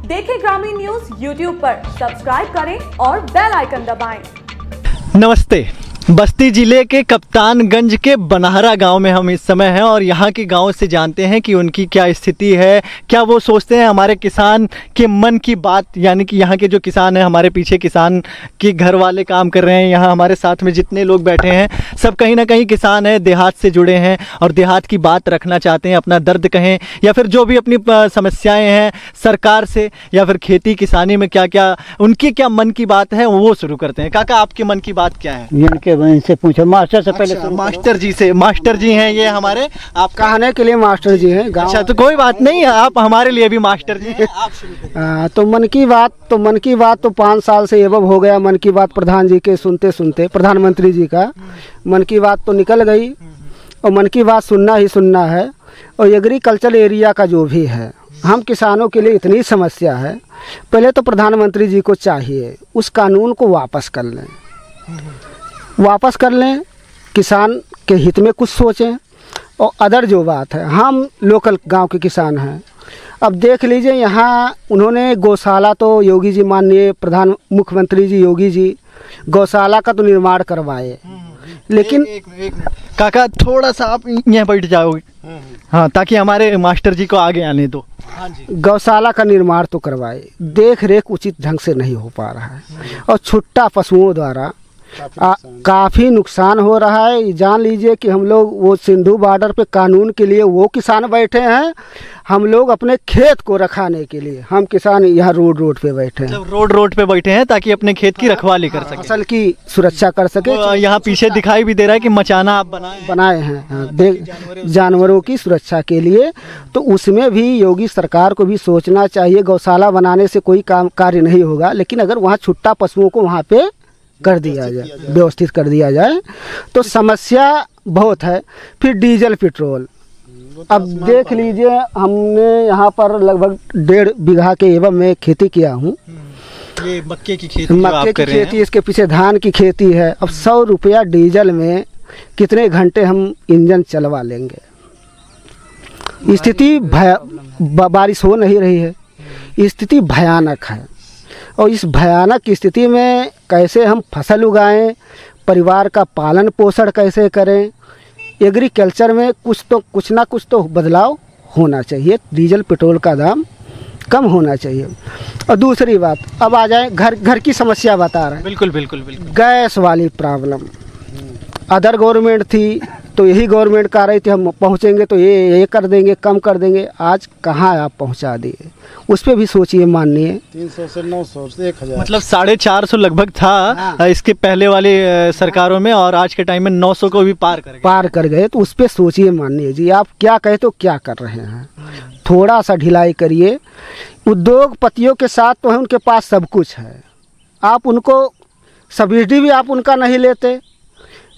देखें ग्रामीण news YouTube पर, सब्सक्राइब करें और बेल आइकन दबाएं। नमस्ते। बस्ती जिले के कप्तानगंज के बनहरा गांव में हम इस समय हैं और यहाँ के गांव से जानते हैं कि उनकी क्या स्थिति है, क्या वो सोचते हैं। हमारे किसान के मन की बात, यानी कि यहाँ के जो किसान हैं, हमारे पीछे किसान के घर वाले काम कर रहे हैं। यहाँ हमारे साथ में जितने लोग बैठे हैं सब कहीं ना कहीं किसान हैं, देहात से जुड़े हैं और देहात की बात रखना चाहते हैं, अपना दर्द कहें या फिर जो भी अपनी समस्याएँ हैं सरकार से या फिर खेती किसानी में क्या क्या उनकी क्या मन की बात है वो शुरू करते हैं। काका, आपके मन की बात क्या है? इनसे पूछो, मास्टर से पहले। मास्टर जी से। मास्टर जी हैं ये हमारे, आप कहने के लिए मास्टर जी हैं। अच्छा, तो कोई बात नहीं, आप हमारे लिए भी मास्टर जी हैं, आप शुरू करिए। तो मन की बात तो 5 साल से एवं हो गया। मन की बात प्रधान जी के सुनते सुनते, प्रधानमंत्री जी का मन की बात तो निकल गई और मन की बात सुनना ही सुनना है। और एग्रीकल्चर एरिया का जो भी है, हम किसानों के लिए इतनी समस्या है। पहले तो प्रधानमंत्री जी को चाहिए उस कानून को वापस कर लें, किसान के हित में कुछ सोचें। और अदर जो बात है, हम लोकल गांव के किसान हैं। अब देख लीजिए, यहाँ उन्होंने गौशाला तो योगी जी, माननीय प्रधान मुख्यमंत्री जी योगी जी गौशाला का तो निर्माण करवाए, लेकिन एक काका थोड़ा सा आप यहाँ बैठ जाओगे, हाँ, ताकि हमारे मास्टर जी को आगे आने दो। हाँ जी। गौशाला का निर्माण तो करवाए, देख रेख उचित ढंग से नहीं हो पा रहा है और छुट्टा पशुओं द्वारा काफ़ी नुकसान हो रहा है। जान लीजिए कि हम लोग वो सिंधु बॉर्डर पे कानून के लिए वो किसान बैठे हैं, हम लोग अपने खेत को रखाने के लिए हम किसान यहाँ रोड पे बैठे हैं। रोड पे बैठे हैं ताकि अपने खेत की रखवाली कर सके, फसल की सुरक्षा कर सके। यहाँ पीछे दिखाई भी दे रहा है कि मचाना आप बनाए हैं जानवरों की सुरक्षा के लिए। तो उसमें भी योगी सरकार को भी सोचना चाहिए। गौशाला बनाने से कोई कार्य नहीं होगा, लेकिन अगर वहाँ छुट्टा पशुओं को वहाँ पे कर दिया जाए, व्यवस्थित कर दिया जाए तो समस्या बहुत है। फिर डीजल पेट्रोल, अब देख लीजिए, हमने यहाँ पर लगभग 1.5 बीघा के एवं मैं खेती किया हूँ। ये मक्के की खेती, इसके पीछे धान की खेती है। अब 100 रुपया डीजल में कितने घंटे हम इंजन चलवा लेंगे? स्थिति बारिश हो नहीं रही है, स्थिति भयानक है। और इस भयानक स्थिति में कैसे हम फसल उगाएं, परिवार का पालन पोषण कैसे करें? एग्रीकल्चर में कुछ ना कुछ तो बदलाव होना चाहिए। डीजल पेट्रोल का दाम कम होना चाहिए। और दूसरी बात, अब आ जाए घर की समस्या बता रहे हैं। बिल्कुल। गैस वाली प्रॉब्लम अदर गवर्नमेंट थी तो यही गवर्नमेंट कह रही थी हम पहुँचेंगे तो ये कर देंगे, कम कर देंगे। आज कहाँ आप पहुँचा दिए, उस पर भी सोचिए। माननीय 300 से 900 से 1000, मतलब 450 लगभग था। हाँ। इसके पहले वाले सरकारों में, और आज के टाइम में 900 को भी पार कर गए। तो उस पर सोचिए माननीय जी, आप क्या कहे तो क्या कर रहे हैं? थोड़ा सा ढिलाई करिए। उद्योगपतियों के साथ तो है, उनके पास सब कुछ है, आप उनको सब्सिडी भी आप उनका नहीं लेते,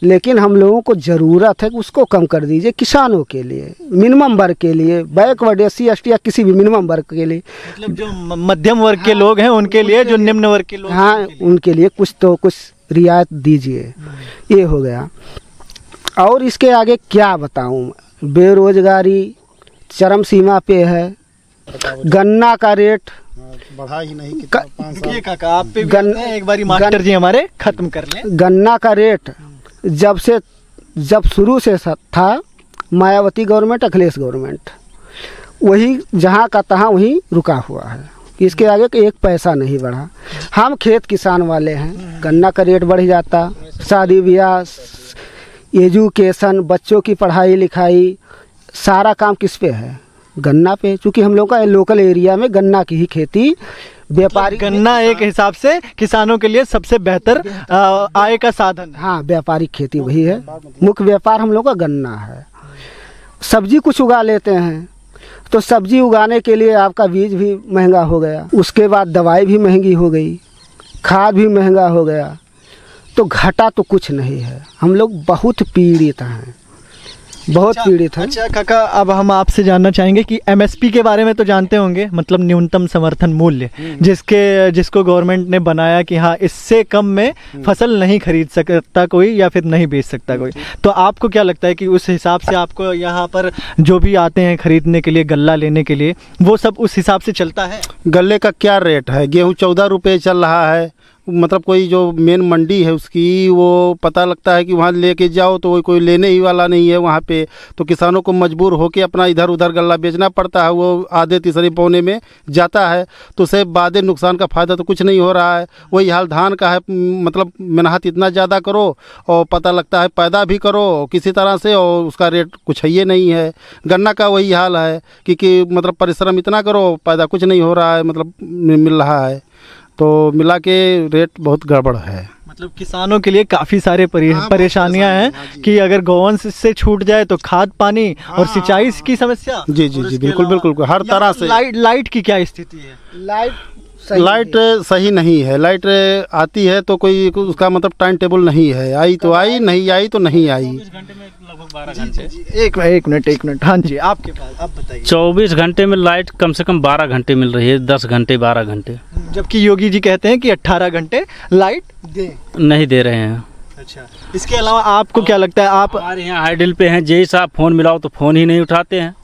लेकिन हम लोगों को ज़रूरत है कि उसको कम कर दीजिए। किसानों के लिए, मिनिमम वर्ग के लिए, बैकवर्ड SC ST या किसी भी मिनिमम वर्ग के लिए, मतलब जो मध्यम वर्ग के लोग हैं उनके लिए, जो निम्न वर्ग के लोग, हाँ, उनके लिए कुछ रियायत दीजिए। ये हो गया। और इसके आगे क्या बताऊं, बेरोजगारी चरम सीमा पे है। गन्ना का रेट बढ़ा ही नहीं, काका आप पे एक बारी मास्टर जी हमारे खत्म कर लें। गन्ना का रेट जब शुरू से था, मायावती गवर्नमेंट, अखिलेश गवर्नमेंट, वही जहाँ का तहाँ वहीं रुका हुआ है। इसके आगे एक पैसा नहीं बढ़ा। हम खेत किसान वाले हैं, गन्ना का रेट बढ़ जाता, शादी ब्याह, एजुकेशन, बच्चों की पढ़ाई लिखाई, सारा काम किस पे है? गन्ना पे। चूँकि हम लोग का लोकल एरिया में गन्ना की ही खेती, व्यापारी गन्ना एक हिसाब से किसानों के लिए सबसे बेहतर आय का साधन। हाँ, व्यापारिक खेती वही है, मुख्य व्यापार हम लोग का गन्ना है। सब्जी कुछ उगा लेते हैं, तो सब्जी उगाने के लिए आपका बीज भी महंगा हो गया, उसके बाद दवाई भी महंगी हो गई, खाद भी महंगा हो गया। तो घटा तो कुछ नहीं है, हम लोग बहुत पीड़ित हैं। बहुत पीड़ित हैं। अच्छा काका, अब हम आपसे जानना चाहेंगे कि एमएसपी के बारे में तो जानते होंगे, मतलब न्यूनतम समर्थन मूल्य, जिसको गवर्नमेंट ने बनाया कि हाँ इससे कम में फसल नहीं खरीद सकता कोई या फिर नहीं बेच सकता कोई। तो आपको क्या लगता है कि उस हिसाब से आपको यहाँ पर जो भी आते हैं खरीदने के लिए, गल्ला लेने के लिए, वो सब उस हिसाब से चलता है? गल्ले का क्या रेट है? गेहूँ 14 रुपये चल रहा है। मतलब कोई जो मेन मंडी है उसकी, वो पता लगता है कि वहाँ लेके जाओ तो कोई लेने ही वाला नहीं है वहाँ पे, तो किसानों को मजबूर होके अपना इधर उधर गल्ला बेचना पड़ता है। वो आधे तीसरे पौने में जाता है, तो उससे बादे नुकसान का फ़ायदा तो कुछ नहीं हो रहा है। वही हाल धान का है, मतलब मेहनत इतना ज़्यादा करो और पता लगता है पैदा भी करो किसी तरह से और उसका रेट कुछ है ये नहीं है। गन्ना का वही हाल है कि मतलब परिश्रम इतना करो, पैदा कुछ नहीं हो रहा है, मतलब मिल रहा है, तो मिला के रेट बहुत गड़बड़ है। मतलब किसानों के लिए काफ़ी सारे परेशानियां हैं कि अगर गोवंश से छूट जाए तो खाद पानी और सिंचाई की समस्या। जी जी जी, बिल्कुल बिल्कुल, हर तरह से। लाइट की क्या स्थिति है? लाइट सही नहीं है। लाइट आती है तो कोई उसका मतलब टाइम टेबल नहीं है, आई तो आई, नहीं आई तो नहीं आई। 24 घंटे में लगभग 12 घंटे। एक मिनट, हाँ जी आपके पास, आप बताइए। 24 घंटे में लाइट कम से कम 12 घंटे मिल रही है, 10 घंटे 12 घंटे, जबकि योगी जी कहते हैं कि 18 घंटे लाइट नहीं दे रहे हैं। अच्छा, इसके अलावा आपको क्या लगता है? आप हमारे यहाँ आइडल पे हैं, जैसे आप फ़ोन मिलाओ तो फ़ोन ही नहीं उठाते हैं,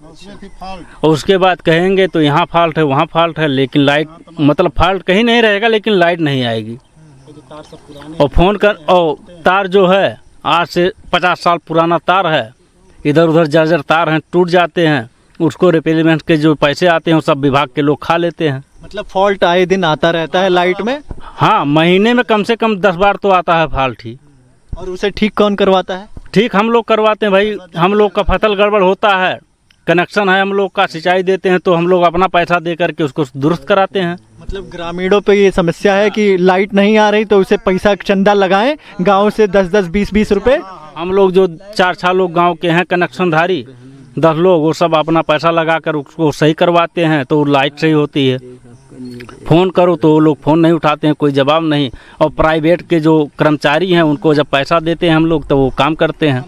और उसके बाद कहेंगे तो यहाँ फॉल्ट है वहाँ फॉल्ट है, लेकिन लाइट मतलब फॉल्ट कहीं नहीं रहेगा लेकिन लाइट नहीं आएगी। और फ़ोन कर, और तार जो है आज से 50 साल पुराना तार है, इधर उधर जर्जर तार हैं, टूट जाते हैं, उसको रिपेयरमेंट के जो पैसे आते हैं वो सब विभाग के लोग खा लेते हैं। मतलब फॉल्ट आए दिन आता रहता है लाइट में? हाँ, महीने में कम से कम 10 बार तो आता है फॉल्ट ही। और उसे ठीक कौन करवाता है? ठीक हम लोग करवाते हैं भाई, हम लोग का फसल गड़बड़ होता है, कनेक्शन है हम लोग का, सिंचाई देते हैं तो हम लोग अपना पैसा दे करके उसको दुरुस्त कराते हैं। मतलब ग्रामीणों पे ये समस्या है कि लाइट नहीं आ रही तो उसे पैसा चंदा लगाएं गांव से 10-10, 20-20 रुपए। हम लोग जो 4-6 लोग गांव के हैं कनेक्शनधारी, 10 लोग, वो सब अपना पैसा लगाकर उसको सही करवाते हैं तो लाइट सही होती है। फ़ोन करो तो वो लोग फ़ोन नहीं उठाते हैं, कोई जवाब नहीं। और प्राइवेट के जो कर्मचारी हैं उनको जब पैसा देते हैं हम लोग तो वो काम करते हैं।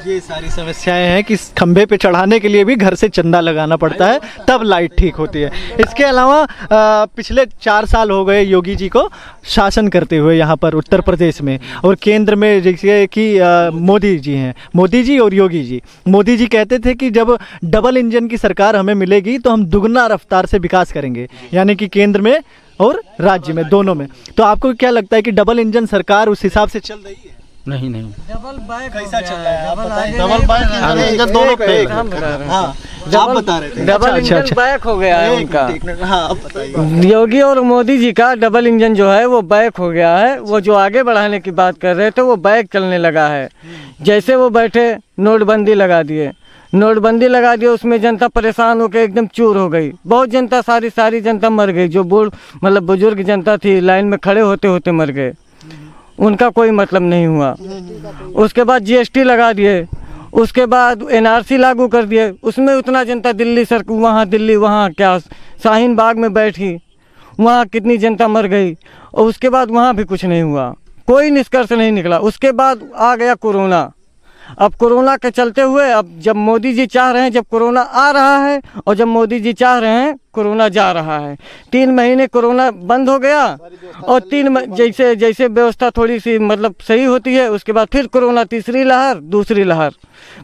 ये सारी समस्याएं हैं कि खंभे पे चढ़ाने के लिए भी घर से चंदा लगाना पड़ता है तब लाइट ठीक होती है। इसके अलावा पिछले 4 साल हो गए योगी जी को शासन करते हुए यहाँ पर उत्तर प्रदेश में, और केंद्र में जैसे कि मोदी जी हैं, मोदी जी और योगी जी। मोदी जी कहते थे कि जब डबल इंजन की सरकार हमें मिलेगी तो हम दुगना रफ्तार से विकास करेंगे, यानी कि केंद्र में और राज्य में, दोनों में। तो आपको क्या लगता है कि डबल इंजन सरकार उस हिसाब से चल रही है? नहीं डबल बैक कैसा चल रहा है? आप बताएं। डबल बैक इंजन दोनों फेल। हाँ, आप बता रहे थे। डबल इंजन बैक हो गया है उनका। हाँ, आप बताइए। योगी और मोदी जी का डबल इंजन जो है वो बैक हो गया है। वो जो आगे बढ़ाने की बात कर रहे थे वो बैक चलने लगा है। जैसे वो बैठे नोटबंदी लगा दिए, नोटबंदी लगा दिया, उसमें जनता परेशान होकर एकदम चूर हो गई। बहुत जनता, सारी जनता मर गई। जो मतलब बुजुर्ग जनता थी लाइन में खड़े होते होते मर गए, उनका कोई मतलब नहीं हुआ। उसके बाद जीएसटी लगा दिए, उसके बाद एनआरसी लागू कर दिए, उसमें उतना जनता दिल्ली वहाँ क्या शाहीन बाग में बैठी, वहाँ कितनी जनता मर गई, और उसके बाद वहाँ भी कुछ नहीं हुआ, कोई निष्कर्ष नहीं निकला। उसके बाद आ गया कोरोना। अब कोरोना के चलते हुए अब जब मोदी जी चाह रहे हैं, जब कोरोना आ रहा है और जब मोदी जी चाह रहे हैं कोरोना जा रहा है। 3 महीने कोरोना बंद हो गया और जैसे व्यवस्था थोड़ी सी मतलब सही होती है, उसके बाद फिर कोरोना तीसरी लहर, दूसरी लहर।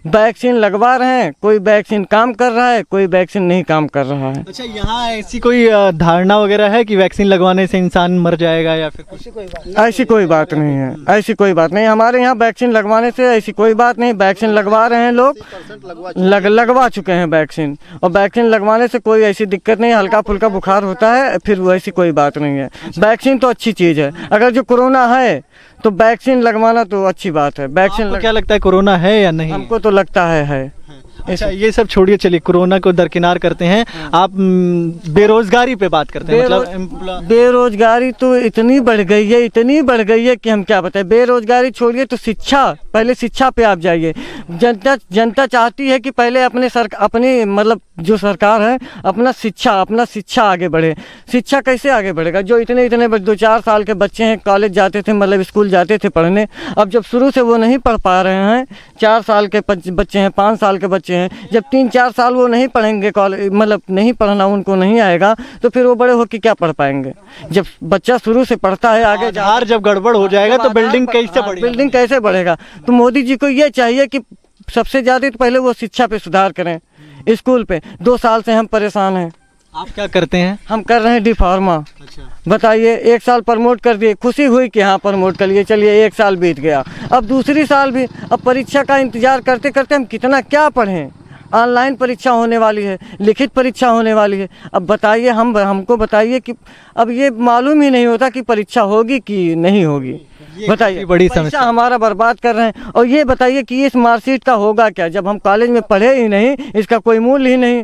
वैक्सीन लगवा रहे हैं, कोई वैक्सीन काम कर रहा है, कोई वैक्सीन नहीं काम कर रहा है। अच्छा, यहाँ ऐसी कोई धारणा वगैरह है कि वैक्सीन लगवाने से इंसान मर जाएगा या फिर कुछ? ऐसी कोई बात नहीं है, ऐसी कोई बात नहीं। हमारे यहाँ वैक्सीन लगवाने से ऐसी कोई बात नहीं। वैक्सीन लगवा रहे हैं लोग, लगवा चुके हैं वैक्सीन, और वैक्सीन लगवाने से कोई ऐसी दिक्कत नहीं। हल्का फुल्का बुखार होता है, फिर वैसी कोई बात नहीं है। वैक्सीन तो अच्छी चीज़ है। अगर जो कोरोना है तो वैक्सीन लगवाना तो अच्छी बात है। वैक्सीन क्या लगता है, कोरोना है या नहीं? हमको तो लगता है। अच्छा, ये सब छोड़िए, चलिए कोरोना को दरकिनार करते हैं। आप बेरोजगारी पे बात करते हैं। मतलब बेरोजगारी तो इतनी बढ़ गई है, इतनी बढ़ गई है कि हम क्या बताएं। बेरोजगारी छोड़िए तो शिक्षा, पहले शिक्षा पे आप जाइए। जनता चाहती है कि पहले अपनी मतलब जो सरकार है अपना शिक्षा आगे बढ़े। शिक्षा कैसे आगे बढ़ेगा? जो इतने 2-4 साल के बच्चे हैं, कॉलेज जाते थे, मतलब स्कूल जाते थे पढ़ने, अब जब शुरू से वो नहीं पढ़ पा रहे हैं, 4 साल के बच्चे हैं, 5 साल के बच्चे हैं, जब 3-4 साल वो नहीं पढ़ेंगे, कॉलेज मतलब नहीं पढ़ना उनको नहीं आएगा, तो फिर वो बड़े होकर क्या पढ़ पाएंगे? जब बच्चा शुरू से पढ़ता है, आगे आधार जब गड़बड़ हो जाएगा तो बिल्डिंग कैसे बढ़ेगा? तो मोदी जी को ये चाहिए कि सबसे ज्यादा तो पहले वो शिक्षा पे सुधार करें, स्कूल पे। 2 साल से हम परेशान हैं। आप क्या करते हैं? हम कर रहे हैं डी फार्मा। अच्छा। बताइए, 1 साल प्रमोट कर दिए, खुशी हुई कि हाँ प्रमोट कर लिए, चलिए 1 साल बीत गया, अब दूसरी साल भी, अब परीक्षा का इंतजार करते करते हम कितना क्या पढ़ें। ऑनलाइन परीक्षा होने वाली है, लिखित परीक्षा होने वाली है। अब बताइए, हमको बताइए कि अब ये मालूम ही नहीं होता कि परीक्षा होगी कि नहीं होगी। बताइए, बड़ी पैसा समस्या हमारा बर्बाद कर रहे हैं। और ये बताइए कि इस मार्कशीट का होगा क्या जब हम कॉलेज में पढ़े ही नहीं, इसका कोई मूल्य ही नहीं,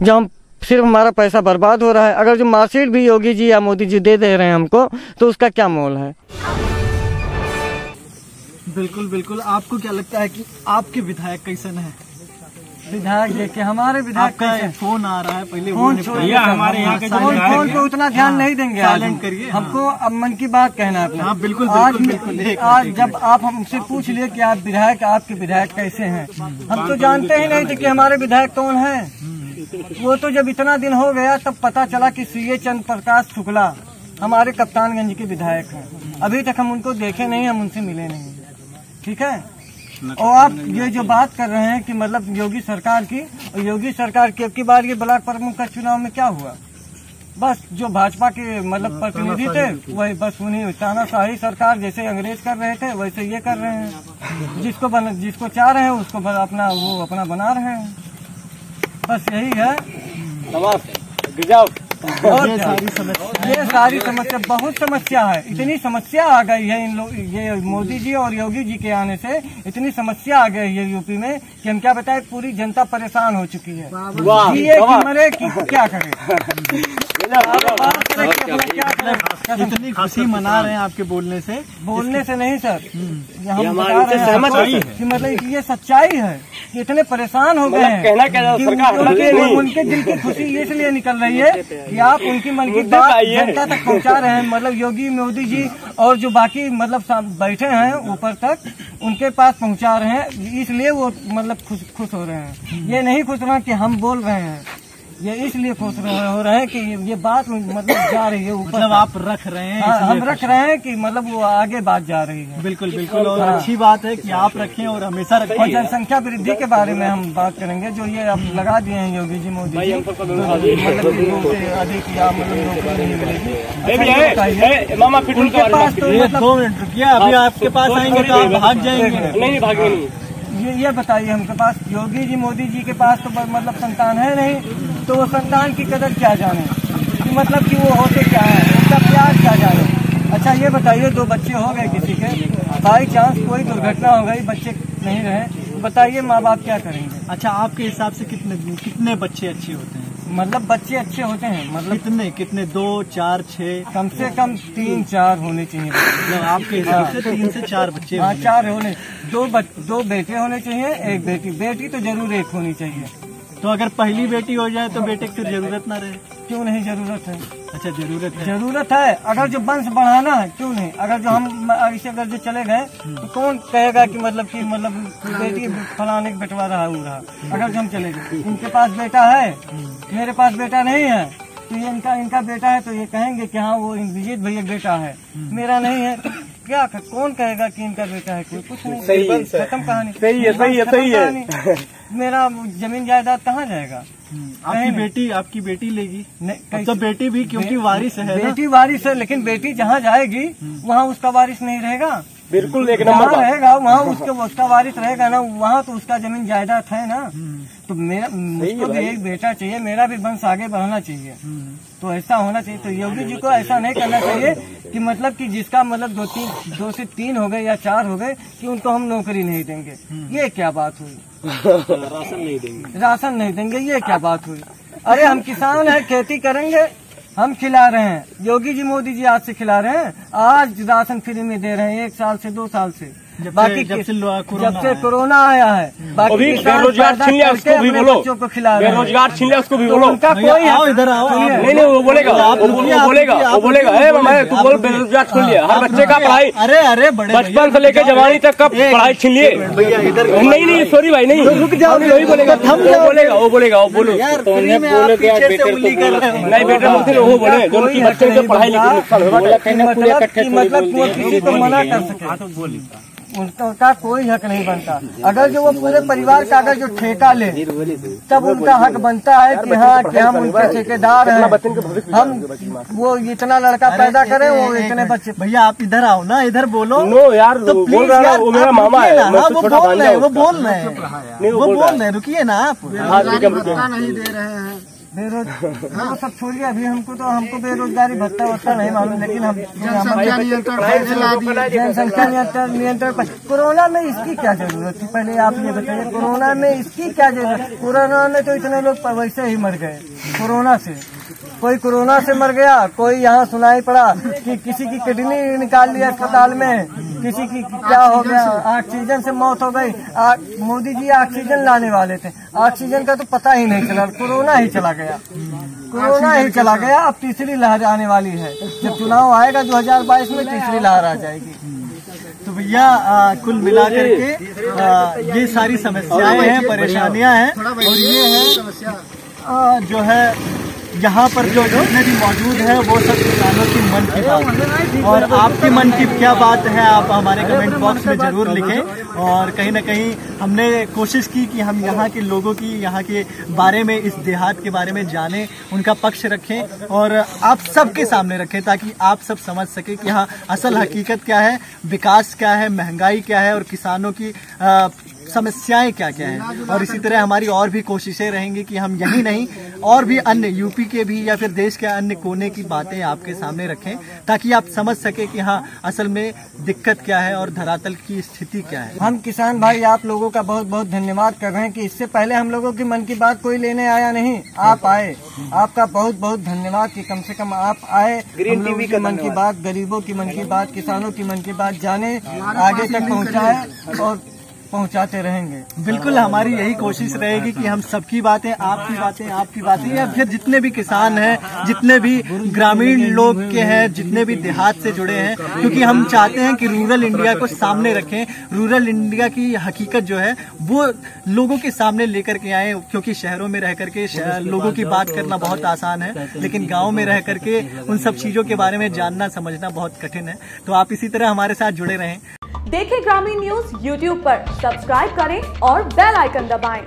जब हम सिर्फ हमारा पैसा बर्बाद हो रहा है। अगर जो मार्कशीट भी योगी जी या मोदी जी दे रहे हैं हमको, तो उसका क्या मोल है? बिल्कुल बिल्कुल। आपको क्या लगता है कि आपके विधायक कैसन है? विधायक देखिए, हमारे विधायक का फोन आ रहा है, पहले फोन छोड़िए, हमारे यहाँ के फोन पे उतना ध्यान नहीं देंगे। साइलेंट करिए। हमको अब मन की बात कहना है अपना। हाँ, बिल्कुल बिल्कुल। आज जब आप हमसे पूछ लिए कि आप विधायक, आपके विधायक कैसे हैं, हम तो जानते ही नहीं थे कि हमारे विधायक कौन है। वो तो जब इतना दिन हो गया तब पता चला कि सीए चंद्र प्रकाश शुक्ला हमारे कप्तानगंज के विधायक हैं। अभी तक हम उनको देखे नहीं, हम उनसे मिले नहीं। ठीक है। और आप ये जो बात कर रहे हैं कि मतलब योगी सरकार की, योगी सरकार की बार ये ब्लॉक प्रमुख का चुनाव में क्या हुआ? बस जो भाजपा के मतलब प्रतिनिधि थे वही, बस उन्हीं तानाशाही सरकार जैसे अंग्रेज कर रहे थे वैसे ये कर रहे हैं। जिसको चाह रहे हैं उसको अपना बना रहे हैं। बस यही है। ये सारी समस्या, बहुत समस्या है। इतनी समस्या आ गई है इन लोग, ये मोदी जी और योगी जी के आने से इतनी समस्या आ गई है यूपी में कि हम क्या बताएं, पूरी जनता परेशान हो चुकी है। जिए कि मरे कि क्या करें। इतनी खुशी मना रहे हैं आपके बोलने से नहीं सर, हम बता रहे हैं कि मतलब ये सच्चाई है कि इतने परेशान हो गए हैं। उनके दिल की खुशी इसलिए निकल रही है कि आप उनकी मन की बात जनता तक पहुंचा रहे हैं। मतलब योगी मोदी जी और जो बाकी मतलब बैठे हैं ऊपर तक, उनके पास पहुंचा रहे हैं, इसलिए वो मतलब खुश हो रहे हैं। ये नहीं खुश रहे कि हम बोल रहे हैं, ये इसलिए खुश हो रहे हैं कि ये बात मतलब जा रही है ऊपर। मतलब आप रख रहे हैं? हाँ, हम रख रहे हैं कि मतलब वो आगे बात जा रही है। बिल्कुल बिल्कुल। और अच्छी बात है कि आप रखें और हमेशा रखें। और जनसंख्या वृद्धि के बारे में हम बात करेंगे, जो ये अब लगा दिए हैं योगी जी मोदी जी, मतलब अधिक या मतलब नौकरी नहीं मिलेगी। उनके पास तो 2 मिनट रुकिए, अभी आपके पास आएंगे तो आप भाग जाएंगे। नहीं भागेंगे नहीं। ये बताइए, हमके पास योगी जी मोदी जी के पास तो मतलब संतान है नहीं, तो वो संतान की कदर क्या जाने, कि मतलब कि वो होते क्या है, उनका प्यार क्या जाने। अच्छा ये बताइए, 2 बच्चे हो गए किसी के, बाई चांस कोई दुर्घटना हो गई, बच्चे नहीं रहे, बताइए माँ बाप क्या करेंगे? अच्छा, आपके हिसाब से कितने बच्चे अच्छे होते हैं? मतलब बच्चे अच्छे होते हैं मतलब कितने 2, 4, 6? कम से कम 3-4 होने चाहिए। मतलब आपके हिसाब से 3 से 4 बच्चे? हाँ, 4 होने, 2 बेटे होने चाहिए, 1 बेटी। बेटी तो जरूर 1 होनी चाहिए। तो अगर पहली बेटी हो जाए तो बेटे की फिर जरूरत ना रहे? क्यों नहीं जरूरत है? अच्छा, जरूरत है। अगर जो वंश बढ़ाना है, क्यों नहीं? अगर जो हम ऐसे अगर जो चले गए तो कौन कहेगा कि मतलब बेटी फलाने के बेटवा रहा हो रहा। अगर जो हम चले गए, इनके पास बेटा है, मेरे पास बेटा नहीं है, तो ये इनका बेटा है, तो ये कहेंगे कि हाँ वो विजित भैया बेटा है, मेरा नहीं है, तो क्या कौन कहेगा कि इनका बेटा है? कोई कुछ नहीं, खत्म कहानी। सही है। मेरा जमीन जायदाद कहाँ जाएगा? आपकी बेटी लेगी? नहीं, तो बेटी भी क्योंकि वारिस है। बेटी वारिस है, लेकिन बेटी जहाँ जाएगी वहाँ उसका वारिस नहीं रहेगा। बिल्कुल, जहाँ रहेगा वहाँ उसका वारिस रहेगा ना, वहाँ तो उसका जमीन जायदाद है ना। तो मुझको भी एक बेटा चाहिए, मेरा भी वंश आगे बढ़ना चाहिए, तो ऐसा होना चाहिए। तो योगी जी को ऐसा नहीं करना चाहिए कि मतलब कि जिसका मतलब 2 से 3 हो गए या 4 हो गए कि उनको हम नौकरी नहीं देंगे। ये क्या बात हुई? राशन नहीं देंगे, ये क्या बात हुई? अरे हम किसान हैं, खेती करेंगे, हम खिला रहे हैं। योगी जी मोदी जी आज से खिला रहे हैं, आज राशन फ्री में दे रहे हैं, 1 साल से 2 साल से। बाकी जब से कोरोना आया है, बाकी बेरोजगार छीन लिया उसको भी बोलो, बच्चों को खिला रहे हैं। बेरोजगार छीन लिया उसको भी बोलो। उनका कोई इधर आओ। नहीं वो बोलेगा, वो बोलेगा मैं तू बोल बेरोजगार छीन लिया। हर बच्चे का पढ़ाई, अरे बड़े बचपन से लेकर जवानी तक का पढ़ाई छीन लिए। नहीं सॉरी भाई, नहीं रुक जाओ, वही बोलेगा, वो बोलेगा नहीं बेटा वो बोले जो उनकी बच्चे की पढ़ाई लिखाई नुकसान मतलब वो किसी को मना कर सके, उनका कोई हक नहीं बनता। अगर जो वो पूरे परिवार का अगर जो ठेका ले, तब उनका हक बनता है कि हाँ कि हम उनके ठेकेदार हैं, हम वो इतना लड़का पैदा करें, वो इतने बच्चे। भैया आप इधर आओ ना, इधर बोलो। नो यार तो बोल रहा है, वो मेरा मामा है। वो बोल रहे हैं, रुकिए ना आप। नहीं दे रहे हैं वो सब छोड़िए, अभी हमको बेरोजगारी भत्ता वत्ता नहीं मालूम, लेकिन हम जनसंख्या नियंत्रण पर कोरोना में इसकी क्या जरूरत थी? पहले आप ये बताइए, कोरोना में इसकी क्या जरूरत? कोरोना में तो इतने लोग वैसे ही मर गए कोरोना से। कोई कोरोना से मर गया, कोई यहाँ सुनाई पड़ा कि किसी की किडनी निकाल लिया अस्पताल में, किसी की क्या हो गया, ऑक्सीजन से मौत हो गई। मोदी जी ऑक्सीजन लाने वाले थे, ऑक्सीजन का तो पता ही नहीं चला, कोरोना ही चला गया। अब तीसरी लहर आने वाली है, जब चुनाव आएगा 2022 में तीसरी लहर आ जाएगी। तो भैया कुल मिलाकर के ये सारी समस्याएं हैं, परेशानियां हैं, और ये है जो है यहाँ पर जो जितने भी मौजूद है वो सब किसानों की मन की बात है। और आपके मन की क्या बात है आप हमारे कमेंट बॉक्स में जरूर लिखें। और कहीं ना कहीं हमने कोशिश की कि हम यहाँ के लोगों की, यहाँ के बारे में, इस देहात के बारे में जानें, उनका पक्ष रखें और आप सबके सामने रखें, ताकि आप सब समझ सकें कि यहाँ असल हकीकत क्या है, विकास क्या है, महंगाई क्या है और किसानों की समस्याएं क्या क्या हैं। और इसी तरह हमारी और भी कोशिशें रहेंगी कि हम यही नहीं और भी अन्य यूपी के भी या फिर देश के अन्य कोने की बातें आपके सामने रखें, ताकि आप समझ सके कि हाँ असल में दिक्कत क्या है और धरातल की स्थिति क्या है। हम किसान भाई आप लोगों का बहुत बहुत धन्यवाद कर रहे हैं कि इससे पहले हम लोगों की मन की बात कोई लेने आया नहीं, आप आए। आपका बहुत बहुत धन्यवाद कि कम से कम आप आए, हम लोगों की मन की बात, गरीबों की मन की बात, किसानों की मन की बात जाने, आगे तक पहुँचाए और पहुंचाते रहेंगे। बिल्कुल हमारी यही कोशिश रहेगी कि हम सबकी बातें, आपकी बातें या फिर जितने भी किसान हैं, जितने भी ग्रामीण लोग के हैं, जितने भी देहात से जुड़े हैं, क्योंकि हम चाहते हैं कि रूरल इंडिया को सामने रखें, रूरल इंडिया की हकीकत जो है वो लोगों के सामने लेकर के आए। क्योंकि शहरों में रह करके लोगों की बात करना बहुत आसान है, लेकिन गाँव में रह करके उन सब चीजों के बारे में जानना समझना बहुत कठिन है। तो आप इसी तरह हमारे साथ जुड़े रहें। देखें ग्रामीण न्यूज YouTube पर, सब्सक्राइब करें और बेल आइकन दबाएं।